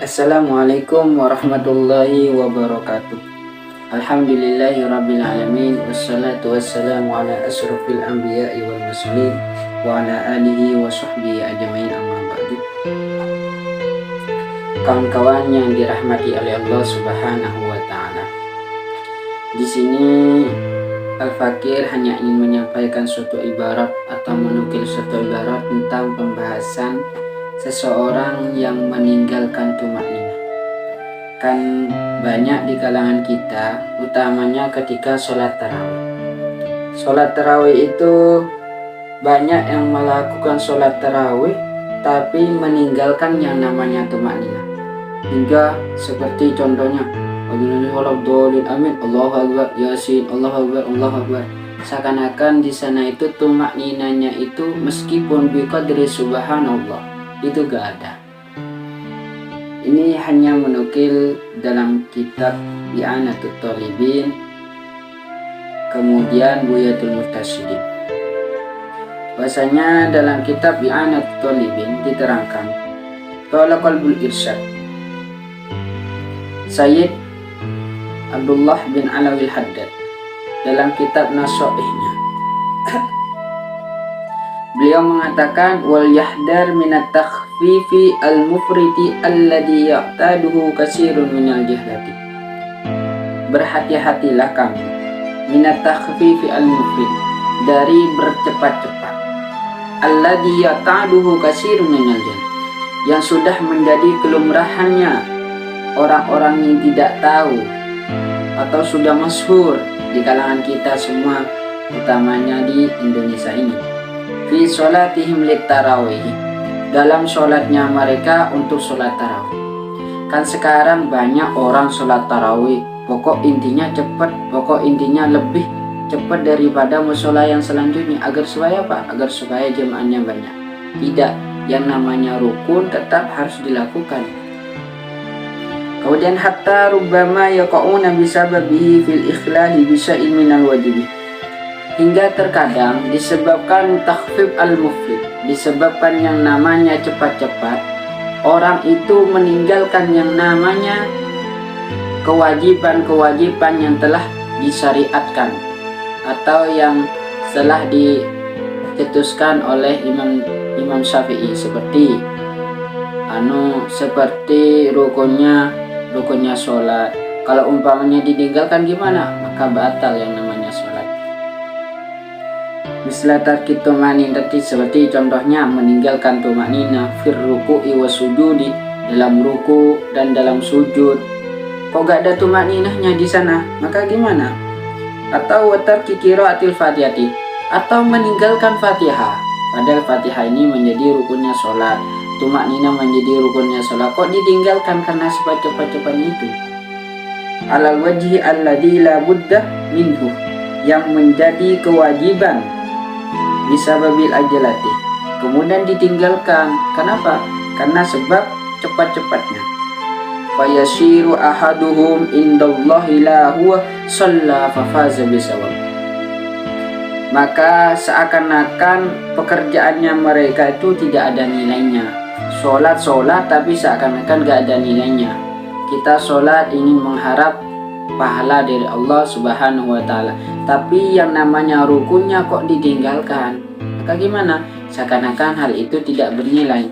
Assalamualaikum warahmatullahi wabarakatuh. Alhamdulillahirabbil alamin wassalatu wassalamu ala asrofil anbiya'i wal mursalin wa ala alihi wa sahbihi ajmain, amma ba'du. Kawan-kawan yang dirahmati oleh Allah Subhanahu wa taala. Di sini Al-Fakir hanya ingin menyampaikan suatu ibarat atau menukil suatu ibarat tentang pembahasan seseorang yang meninggalkan tumakninah. Kan banyak di kalangan kita, utamanya ketika sholat tarawih. Sholat tarawih itu banyak yang melakukan sholat tarawih tapi meninggalkan yang namanya tumakninah. Hingga seperti contohnya, amin, Allahu Akbar, Yasin, Allahu Akbar, Allahu Akbar. Seakan-akan di sana itu tumakninahnya itu meskipun biqadri subhanallah itu gak ada. Ini hanya menukil dalam kitab I'anatul Talibin, kemudian Buyatul Murtasyidin. Bahasanya dalam kitab I'anatul Talibin diterangkan, qala qalbul irsyad, Sayyid Abdullah bin Alawil Haddad dalam kitab Nasoihnya, beliau mengatakan, wal yahdar minat takhfifi al-mufriti alladhi ya'taduhu kasirun minal jahlati. Berhati-hatilah kamu minat takhfifi al-mufrit, dari bercepat-cepat, alladhi ya'taduhu kasirun minal jahlati, yang sudah menjadi kelumrahannya orang-orang yang tidak tahu atau sudah masyhur di kalangan kita semua, utamanya di Indonesia ini, fi sholatihim lit tarawih, dalam sholatnya mereka untuk sholat tarawih. Kan sekarang banyak orang sholat tarawih, pokok intinya cepat, pokok intinya lebih cepat daripada musola yang selanjutnya, agar supaya apa? Agar supaya jemaahnya banyak. Tidak, yang namanya rukun tetap harus dilakukan. Kemudian hatta rubbama yaqauna bisababihi fil ikhlali bisya'in minal wajibi, hingga terkadang disebabkan takhfif al-mufrid, disebabkan yang namanya cepat-cepat, orang itu meninggalkan yang namanya kewajiban-kewajiban yang telah disyariatkan atau yang telah dicetuskan oleh Imam Syafi'i, seperti rukunnya sholat. Kalau umpamanya ditinggalkan gimana? Maka batal yang namanya sholat. Misla tarkit tumaninati, seperti contohnya meninggalkan tumanina fir ruku'i wa sujudi, dalam ruku dan dalam sujud. Kok gak ada tumaninahnya di sana? Maka gimana? Atau tarki qiraatil fatihati, atau meninggalkan Fatihah. Padahal Fatihah ini menjadi rukunnya sholat, tumakninah menjadi rukunnya sholat, kok ditinggalkan karena cepat-cepatnya itu? Alal wajhi alladhi la budda minhu, yang menjadi kewajiban bisababil ajalati, kemudian ditinggalkan. Kenapa? Karena sebab cepat-cepatnya. Fayashiru ahaduhum indallahi la huwa shalla fafaza bisawab, maka seakan-akan pekerjaannya mereka itu tidak ada nilainya. Sholat tapi seakan-akan gak ada nilainya. Kita sholat ingin mengharap pahala dari Allah Subhanahu wa ta'ala, tapi yang namanya rukunnya kok ditinggalkan. Maka gimana? Seakan-akan hal itu tidak bernilai.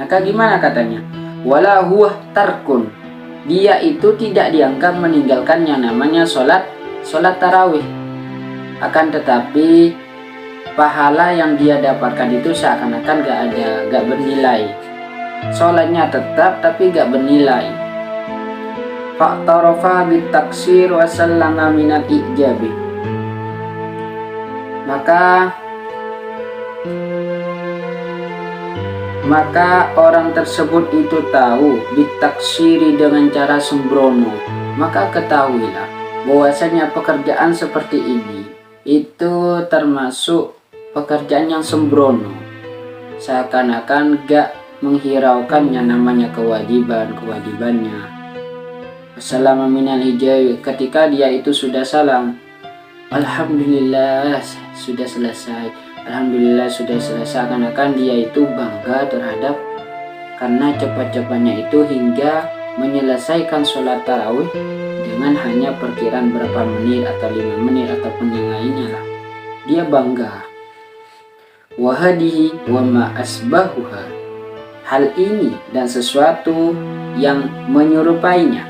Maka gimana katanya? Wala huwa tarkun, dia itu tidak dianggap meninggalkan yang namanya sholat tarawih. Akan tetapi pahala yang dia dapatkan itu seakan-akan gak bernilai. Sholatnya tetap tapi gak bernilai. Fa'tarafa bitaksir wa sallama minal ijabi, maka orang tersebut itu tahu ditaksiri dengan cara sembrono. Maka ketahuilah bahwasanya pekerjaan seperti ini itu termasuk pekerjaan yang sembrono, seakan-akan gak menghiraukan yang namanya kewajibannya. Assalamu minal hijab, ketika dia itu sudah salam, alhamdulillah sudah selesai, alhamdulillah sudah selesai, seakan-akan dia itu bangga terhadap karena cepat-cepatnya itu hingga menyelesaikan sholat tarawih dengan hanya perkiraan berapa menit atau 5 menit ataupun yang lainnya lah. Dia bangga. Wahadihi wa ma asbahuha. Hal ini dan sesuatu yang menyerupainya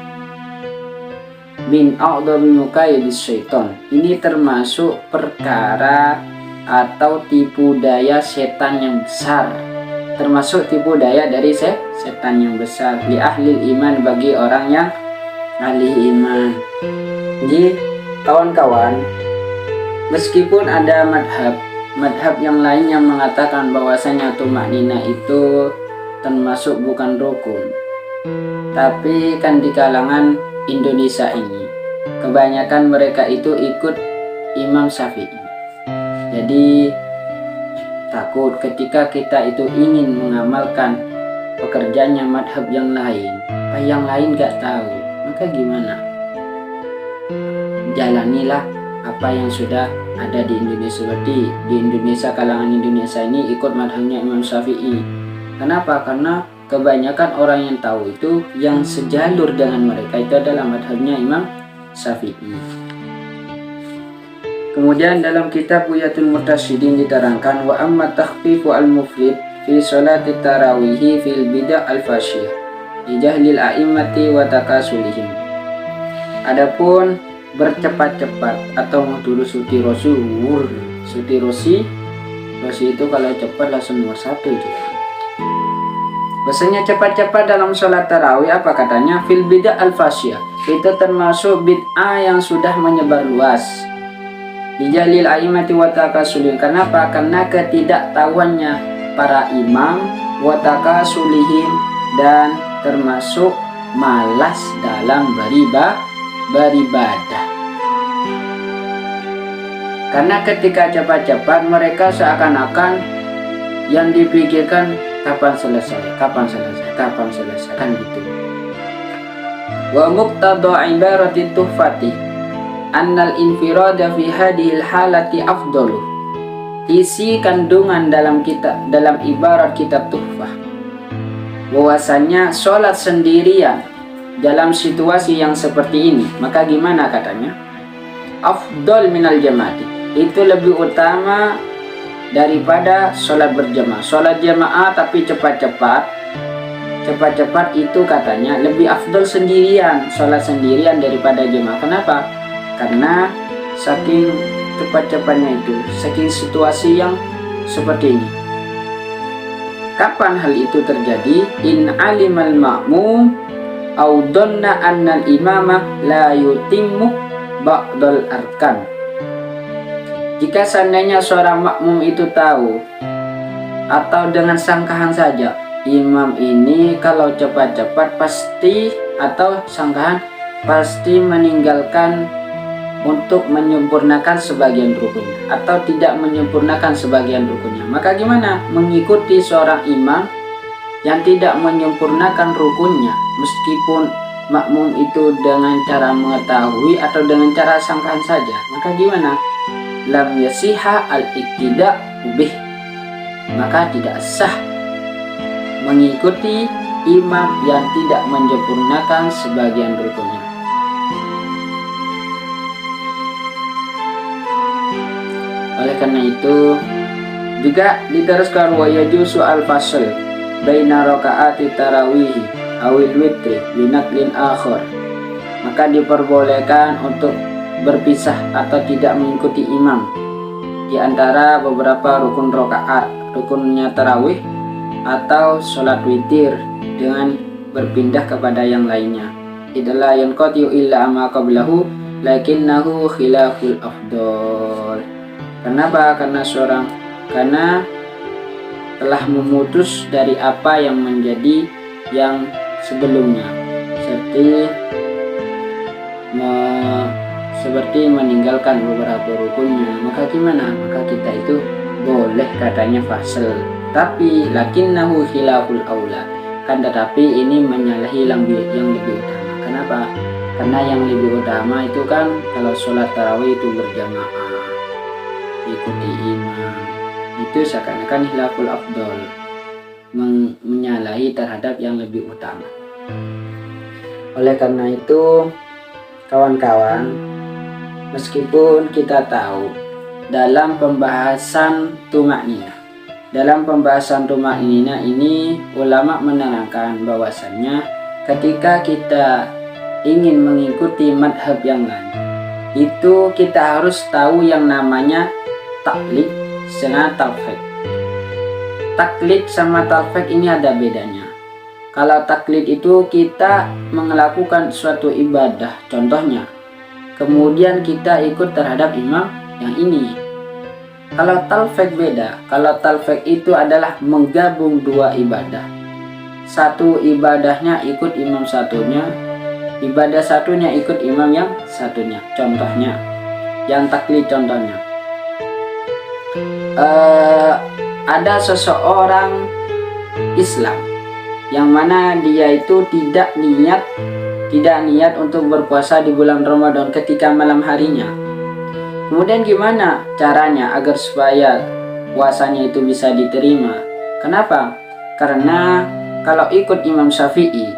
min a'dhami mukayyidis syaitan. Ini termasuk perkara atau tipu daya setan yang besar. Termasuk tipu daya dari setan yang besar li ahli iman, bagi orang yang ahli iman. Jadi kawan-kawan, meskipun ada madhab yang lain yang mengatakan bahwasanya tumaknina itu termasuk bukan rukun, tapi kan di kalangan Indonesia ini kebanyakan mereka itu ikut Imam Syafi'i. Jadi takut ketika kita itu ingin mengamalkan pekerjaannya madhab yang lain gak tahu, maka gimana? Jalanilah apa yang sudah ada di Indonesia. Seperti di Indonesia, kalangan Indonesia ini ikut madhabnya Imam Syafi'i. Kenapa? Karena kebanyakan orang yang tahu itu yang sejalur dengan mereka itu adalah madhabnya Imam Syafi'i. Kemudian dalam kitab Buyatul Murtasyidin diterangkan wa amma takhfifu al-mufrid fi sholati tarawihi fil bid'ah al-fasyih li jahlil a'immati wa takasulihim. Adapun bercepat-cepat atau muduru suti rosi itu kalau cepat langsung nomor 1 juga. Bahasanya cepat-cepat dalam sholat tarawih, apa katanya? Fil bid'ah al-fasyih, itu termasuk bid'ah yang sudah menyebar luas. Dijalil a'imati wa takasulihim. Kenapa? Karena ketidaktahuannya para imam wa takasulihim, dan termasuk malas dalam beribadah. Karena ketika cepat-cepat mereka seakan-akan yang dipikirkan kapan selesai kan gitu. Wa muqtada ibarati tuhfati annal infirada fi hadhil halati afdalu. Isi kandungan dalam ibarat kitab Tuhfah bahwasanya sholat sendirian dalam situasi yang seperti ini, maka gimana katanya? Afdal minal jamaati, itu lebih utama daripada sholat berjamaah. Sholat jamaah tapi cepat-cepat itu katanya lebih afdal sendirian, sholat sendirian daripada jamaah. Kenapa? Karena saking cepat-cepatnya itu, saking situasi yang seperti ini. Kapan hal itu terjadi? In alimal ma'mum au dhanna annal imama la yutimmu ba'dal arkan. Jika seandainya seorang makmum itu tahu atau dengan sangkaan saja, imam ini kalau cepat-cepat pasti, atau sangkaan pasti meninggalkan untuk menyempurnakan sebagian rukunnya atau tidak menyempurnakan sebagian rukunnya, maka gimana? Mengikuti seorang imam yang tidak menyempurnakan rukunnya, meskipun makmum itu dengan cara mengetahui atau dengan cara sangkaan saja, maka gimana? Lam yasiha al-iqtida bih, maka tidak sah mengikuti imam yang tidak menyempurnakan sebagian rukunnya. Oleh karena itu juga diteruskan wa yajuzu al-fasl baina rakaati tarawih awil witri linaklin akhir, maka diperbolehkan untuk berpisah atau tidak mengikuti imam di antara beberapa rukun rukunnya tarawih atau sholat witir dengan berpindah kepada yang lainnya. Idza yanqati illa ma qablahu lakinnahu khilaful afdal. Kenapa? Karena telah memutus dari apa yang menjadi yang sebelumnya, seperti meninggalkan beberapa rukunnya. Maka gimana? Maka kita itu boleh katanya fasel, tapi lakinnahu khilaful aula, kan tetapi ini menyalahi yang lebih utama. Kenapa? Karena yang lebih utama itu kan kalau sholat tarawih itu berjamaah, ikuti imam, itu seakan-akan khilaful afdal. menyalahi terhadap yang lebih utama. Oleh karena itu, kawan-kawan, meskipun kita tahu dalam pembahasan tumakninah ini ulama menerangkan bahwasannya ketika kita ingin mengikuti madhab yang lain, itu kita harus tahu yang namanya taklid sama talfiq. Taklid sama talfiq ini ada bedanya. Kalau taklid itu kita melakukan suatu ibadah, contohnya, kemudian kita ikut terhadap imam yang ini. Kalau talfiq beda. Kalau talfiq itu adalah menggabung dua ibadah. Satu ibadahnya ikut imam satunya, ibadah satunya ikut imam yang satunya. Contohnya, yang taklid contohnya, ada seseorang Islam yang mana dia itu tidak niat untuk berpuasa di bulan Ramadan ketika malam harinya. Kemudian gimana caranya agar supaya puasanya itu bisa diterima? Kenapa? Karena kalau ikut Imam Syafi'i,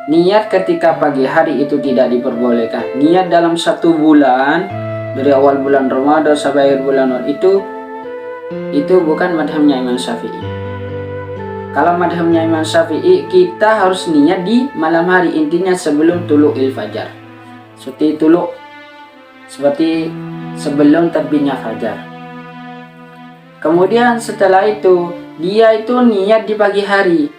niat ketika pagi hari itu tidak diperbolehkan. Niat dalam satu bulan, dari awal bulan Ramadan sampai akhir bulan itu bukan madhabnya Imam Syafi'i. Kalau madhabnya Imam Syafi'i, kita harus niat di malam hari, intinya sebelum tulu'il fajar. Seperti sebelum terbitnya fajar. Kemudian setelah itu, dia itu niat di pagi hari.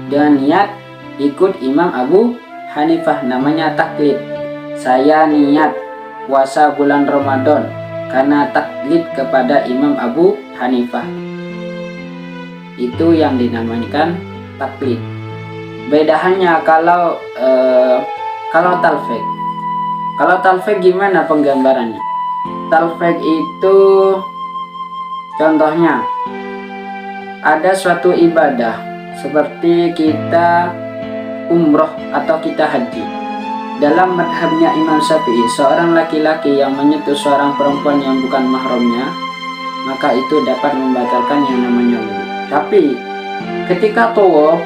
Dia niat ikut Imam Abu Hanifah, namanya taklid. Saya niat puasa bulan Ramadan karena taklid kepada Imam Abu Hanifah. Itu yang dinamakan taklid. Bedanya kalau talfiq. Kalau talfiq gimana penggambarannya? Talfiq itu contohnya ada suatu ibadah seperti kita umroh atau kita haji. Dalam madhabnya Imam Syafi'i, seorang laki-laki yang menyentuh seorang perempuan yang bukan mahramnya, maka itu dapat membatalkan yang namanya wudu. Tapi ketika tawaf,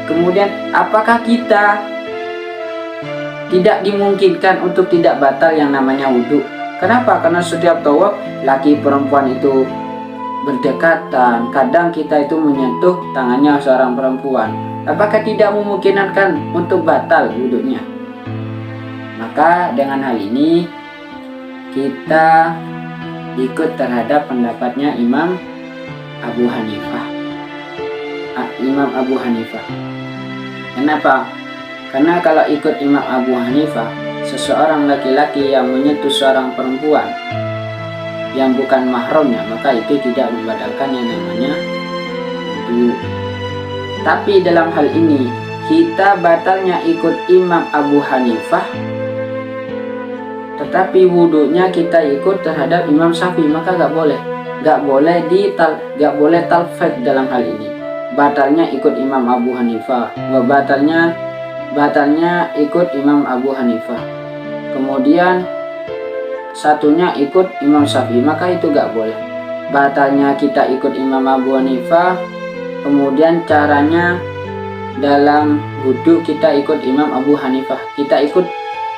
kemudian apakah kita tidak dimungkinkan untuk tidak batal yang namanya wudu? Kenapa? Karena setiap tawaf laki perempuan itu berdekatan, kadang kita itu menyentuh tangannya seorang perempuan. Apakah tidak memungkinkan untuk batal wudunya? Maka dengan hal ini kita ikut terhadap pendapatnya Imam Abu Hanifah. Kenapa? Karena kalau ikut Imam Abu Hanifah, seseorang laki-laki yang menyentuh seorang perempuan yang bukan mahramnya, maka itu tidak membatalkan yang namanya wudu. Tapi dalam hal ini kita batalnya ikut Imam Abu Hanifah, tetapi wudunya kita ikut terhadap Imam Syafi'i, maka gak boleh talfiq dalam hal ini. Batalnya ikut Imam Abu Hanifah, batalnya ikut Imam Abu Hanifah. Kemudian satunya ikut Imam Syafi'i, maka itu gak boleh. Batalnya kita ikut Imam Abu Hanifah, kemudian caranya dalam wudu kita ikut Imam Abu Hanifah. Kita ikut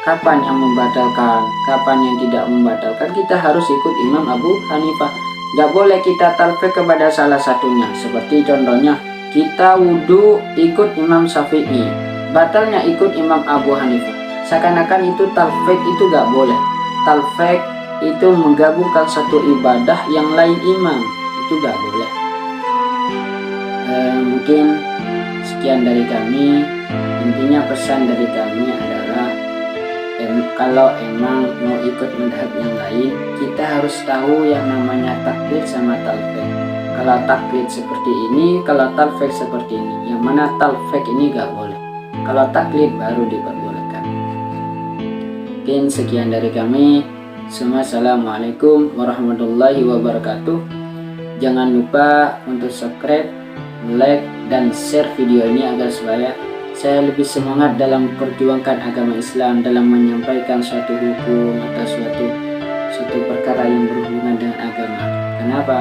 kapan yang membatalkan, kapan yang tidak membatalkan, kita harus ikut Imam Abu Hanifah. Gak boleh kita talfiq kepada salah satunya. Seperti contohnya kita wudu ikut Imam Syafi'i, batalnya ikut Imam Abu Hanifah, seakan-akan itu talfiq. Itu gak boleh. Talfiq itu menggabungkan satu ibadah yang lain imam, itu gak boleh. Mungkin sekian dari kami. Intinya pesan dari kami adalah kalau emang mau ikut madhab yang lain, kita harus tahu yang namanya taklid sama talfiq. Kalau taklid seperti ini, kalau talfiq seperti ini. Yang mana talfiq ini gak boleh, kalau taklid baru diperbolehkan. Mungkin sekian dari kami. Assalamualaikum warahmatullahi wabarakatuh. Jangan lupa untuk subscribe, like, dan share video ini agar supaya saya lebih semangat dalam memperjuangkan agama Islam, dalam menyampaikan suatu hukum atau suatu perkara yang berhubungan dengan agama. Kenapa?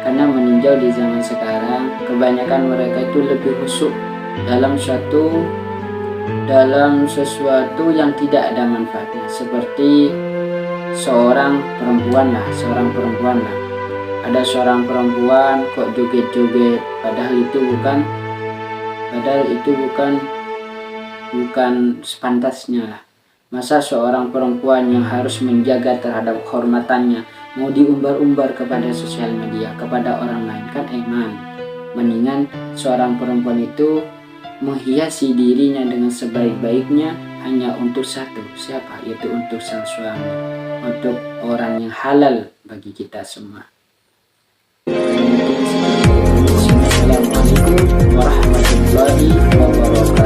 Karena meninjau di zaman sekarang, kebanyakan mereka itu lebih khusyuk dalam sesuatu yang tidak ada manfaatnya, seperti seorang perempuan lah. Ada seorang perempuan kok joget-joget, padahal itu bukan sepantasnya lah. Masa seorang perempuan yang harus menjaga terhadap kehormatannya mau diumbar-umbar kepada sosial media, kepada orang lain, kan eman. Mendingan seorang perempuan itu menghiasi dirinya dengan sebaik-baiknya hanya untuk satu, siapa? Yaitu untuk sang suami, untuk orang yang halal bagi kita semua. Assalamualaikum warahmatullahi wabarakatuh.